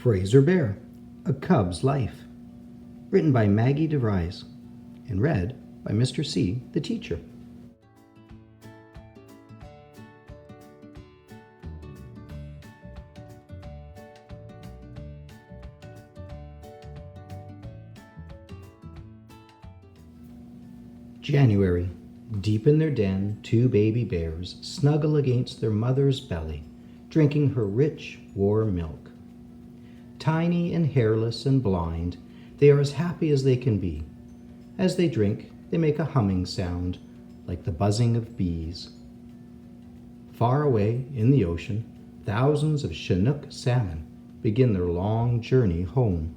Fraser Bear, A Cub's Life, written by Maggie DeVries, and read by Mr. C, the teacher. January. Deep in their den, two baby bears snuggle against their mother's belly, drinking her rich, warm milk. Tiny and hairless and blind, they are as happy as they can be. As they drink, they make a humming sound, like the buzzing of bees. Far away in the ocean, thousands of Chinook salmon begin their long journey home.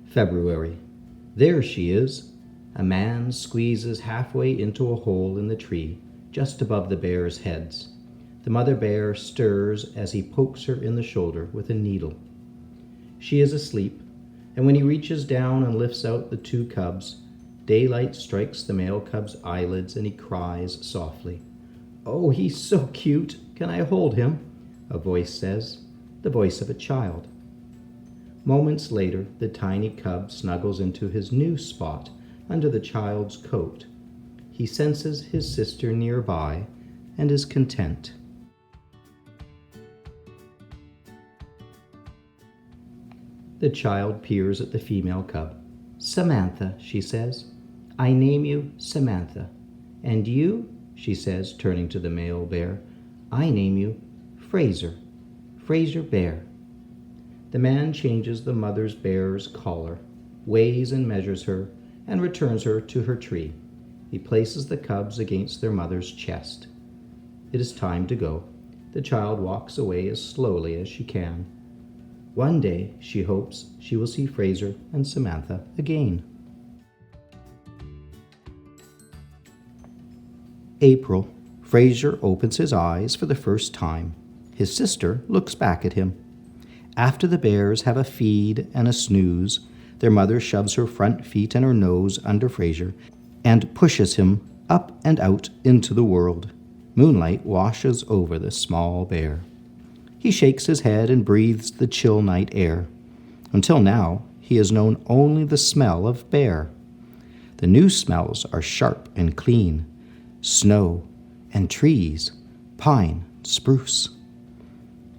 February. There she is. A man squeezes halfway into a hole in the tree just above the bears' heads. The mother bear stirs as he pokes her in the shoulder with a needle. She is asleep, and when he reaches down and lifts out the two cubs, daylight strikes the male cub's eyelids and he cries softly. "Oh, he's so cute! Can I hold him?" a voice says, the voice of a child. Moments later, the tiny cub snuggles into his new spot under the child's coat. He senses his sister nearby and is content. The child peers at the female cub. "Samantha," she says. "I name you Samantha. And you," she says, turning to the male bear, "I name you Fraser Bear." The man changes the mother's bear's collar, weighs and measures her, and returns her to her tree. He places the cubs against their mother's chest. It is time to go. The child walks away as slowly as she can. One day, she hopes, she will see Fraser and Samantha again. April. Fraser opens his eyes for the first time. His sister looks back at him. After the bears have a feed and a snooze, their mother shoves her front feet and her nose under Fraser and pushes him up and out into the world. Moonlight washes over the small bear. He shakes his head and breathes the chill night air. Until now, he has known only the smell of bear. The new smells are sharp and clean: snow and trees, pine, spruce.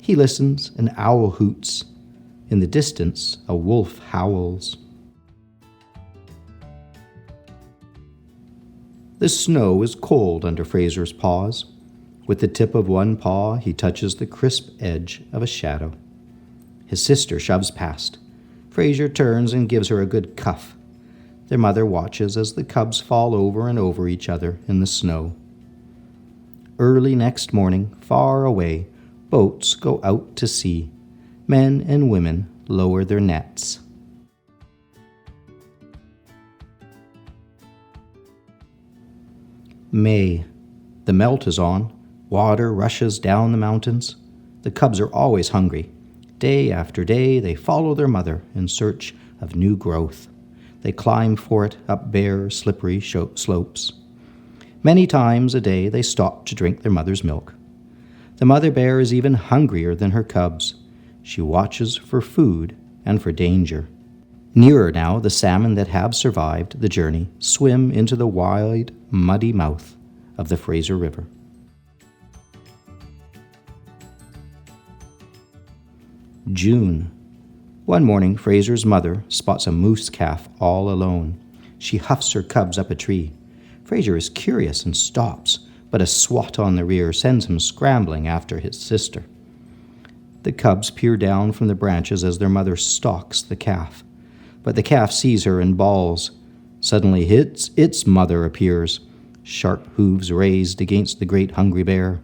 He listens, an owl hoots. In the distance, a wolf howls. The snow is cold under Fraser's paws. With the tip of one paw, he touches the crisp edge of a shadow. His sister shoves past. Fraser turns and gives her a good cuff. Their mother watches as the cubs fall over and over each other in the snow. Early next morning, far away, boats go out to sea. Men and women lower their nets. May. The melt is on. Water rushes down the mountains. The cubs are always hungry. Day after day, they follow their mother in search of new growth. They climb for it up bare, slippery slopes. Many times a day, they stop to drink their mother's milk. The mother bear is even hungrier than her cubs. She watches for food and for danger. Nearer now, the salmon that have survived the journey swim into the wide, muddy mouth of the Fraser River. June. One morning, Fraser's mother spots a moose calf all alone. She huffs her cubs up a tree. Fraser is curious and stops, but a swat on the rear sends him scrambling after his sister. The cubs peer down from the branches as their mother stalks the calf. But the calf sees her and bawls. Suddenly its mother appears, sharp hooves raised against the great hungry bear.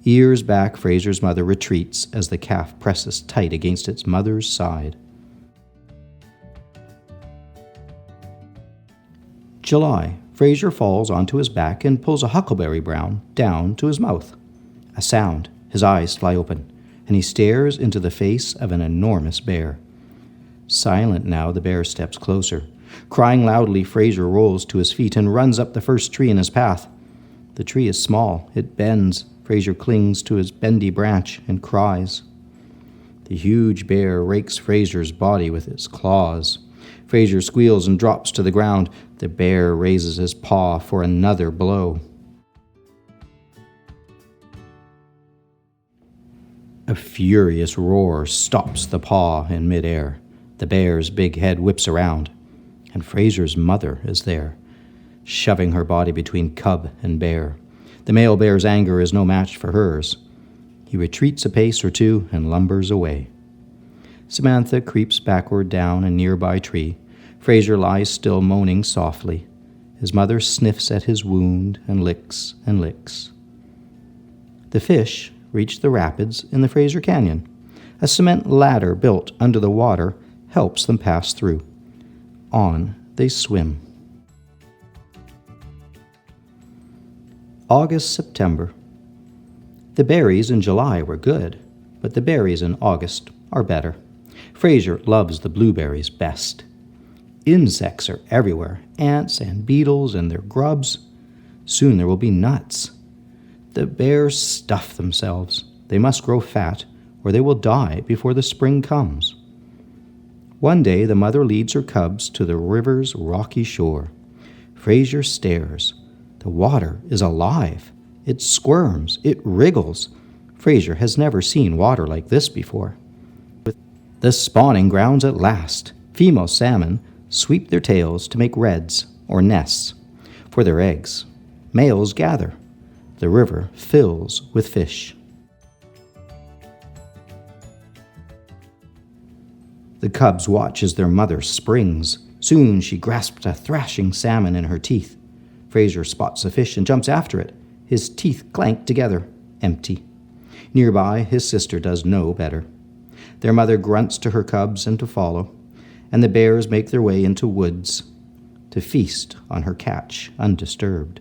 Ears back, Fraser's mother retreats as the calf presses tight against its mother's side. July. Fraser falls onto his back and pulls a huckleberry brown down to his mouth. A sound. His eyes fly open, and he stares into the face of an enormous bear. Silent now, the bear steps closer. Crying loudly, Fraser rolls to his feet and runs up the first tree in his path. The tree is small. It bends, Fraser clings to his bendy branch and cries. The huge bear rakes Fraser's body with its claws. Fraser squeals and drops to the ground. The bear raises his paw for another blow. A furious roar stops the paw in midair. The bear's big head whips around, and Fraser's mother is there, shoving her body between cub and bear. The male bear's anger is no match for hers. He retreats a pace or two and lumbers away. Samantha creeps backward down a nearby tree. Fraser lies still, moaning softly. His mother sniffs at his wound and licks and licks. The fish reach the rapids in the Fraser Canyon. A cement ladder built under the water helps them pass through. On they swim. August-September. The berries in July were good, but the berries in August are better. Fraser loves the blueberries best. Insects are everywhere, ants and beetles and their grubs. Soon there will be nuts. The bears stuff themselves. They must grow fat, or they will die before the spring comes. One day the mother leads her cubs to the river's rocky shore. Fraser stares. The water is alive. It squirms. It wriggles. Fraser has never seen water like this before. The spawning grounds at last. Female salmon sweep their tails to make redds, or nests, for their eggs. Males gather. The river fills with fish. The cubs watch as their mother springs. Soon she grasps a thrashing salmon in her teeth. Fraser spots a fish and jumps after it. His teeth clank together, empty. Nearby, his sister does no better. Their mother grunts to her cubs and to follow, and the bears make their way into woods to feast on her catch undisturbed.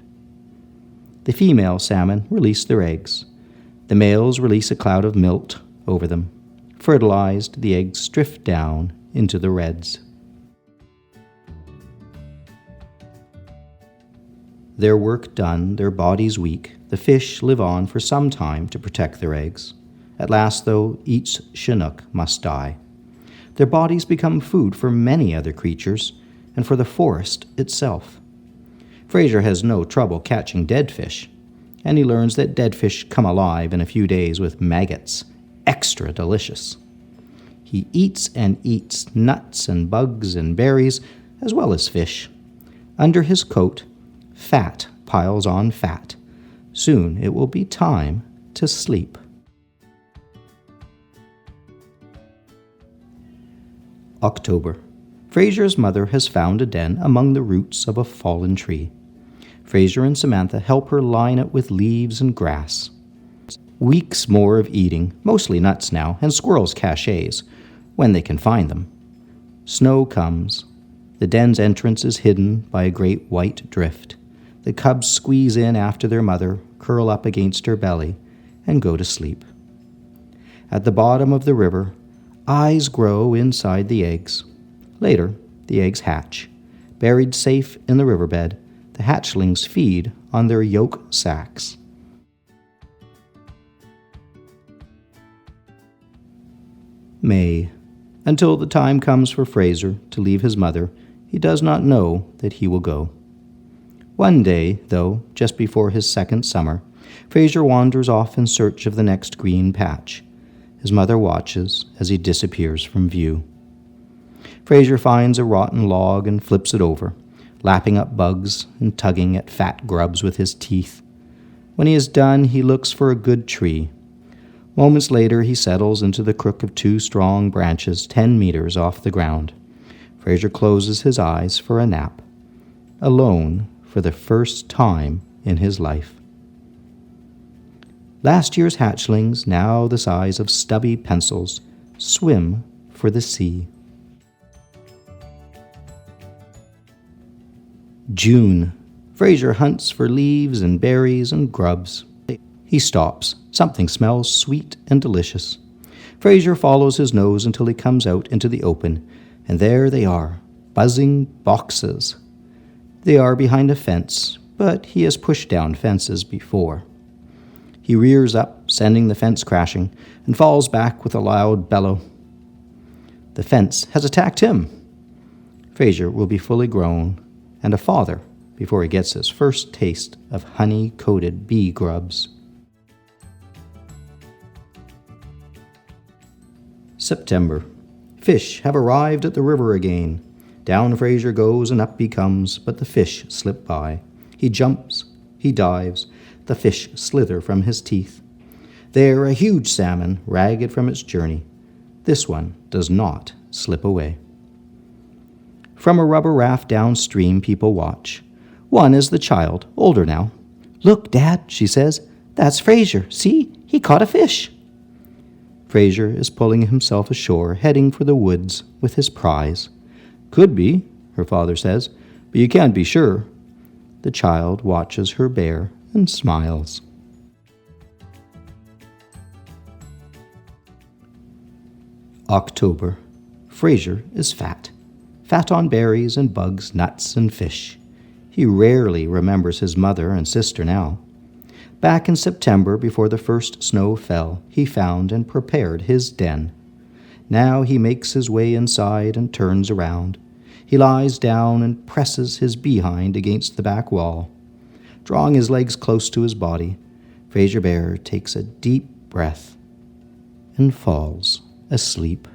The female salmon release their eggs. The males release a cloud of milt over them. Fertilized, the eggs drift down into the redds. Their work done, their bodies weak, the fish live on for some time to protect their eggs. At last, though, each Chinook must die. Their bodies become food for many other creatures and for the forest itself. Fraser has no trouble catching dead fish, and he learns that dead fish come alive in a few days with maggots, extra delicious. He eats and eats nuts and bugs and berries, as well as fish. Under his coat, fat piles on fat. Soon it will be time to sleep. October. Fraser's mother has found a den among the roots of a fallen tree. Fraser and Samantha help her line it with leaves and grass. Weeks more of eating, mostly nuts now, and squirrels' cachets, when they can find them. Snow comes. The den's entrance is hidden by a great white drift. The cubs squeeze in after their mother, curl up against her belly, and go to sleep. At the bottom of the river, eyes grow inside the eggs. Later, the eggs hatch. Buried safe in the riverbed, the hatchlings feed on their yolk sacs. May. Until the time comes for Fraser to leave his mother, he does not know that he will go. One day, though, just before his second summer, Fraser wanders off in search of the next green patch. His mother watches as he disappears from view. Fraser finds a rotten log and flips it over, lapping up bugs and tugging at fat grubs with his teeth. When he is done, he looks for a good tree. Moments later, he settles into the crook of two strong branches 10 meters off the ground. Fraser closes his eyes for a nap. Alone for the first time in his life. Last year's hatchlings, now the size of stubby pencils, swim for the sea. June. Fraser hunts for leaves and berries and grubs. He stops. Something smells sweet and delicious. Fraser follows his nose until he comes out into the open, and there they are, buzzing boxes. They are behind a fence, but he has pushed down fences before. He rears up, sending the fence crashing, and falls back with a loud bellow. The fence has attacked him. Fraser will be fully grown and a father before he gets his first taste of honey-coated bee grubs. September. Fish have arrived at the river again. Down Fraser goes and up he comes, but the fish slip by. He jumps, he dives, the fish slither from his teeth. There a huge salmon, ragged from its journey. This one does not slip away. From a rubber raft downstream, people watch. One is the child, older now. "Look, Dad," she says, "that's Fraser. See, he caught a fish." Fraser is pulling himself ashore, heading for the woods with his prize. "Could be," her father says, "but you can't be sure." The child watches her bear and smiles. October. Fraser is fat. Fat on berries and bugs, nuts and fish. He rarely remembers his mother and sister now. Back in September, before the first snow fell, he found and prepared his den. Now he makes his way inside and turns around. He lies down and presses his behind against the back wall. Drawing his legs close to his body, Fraser Bear takes a deep breath and falls asleep.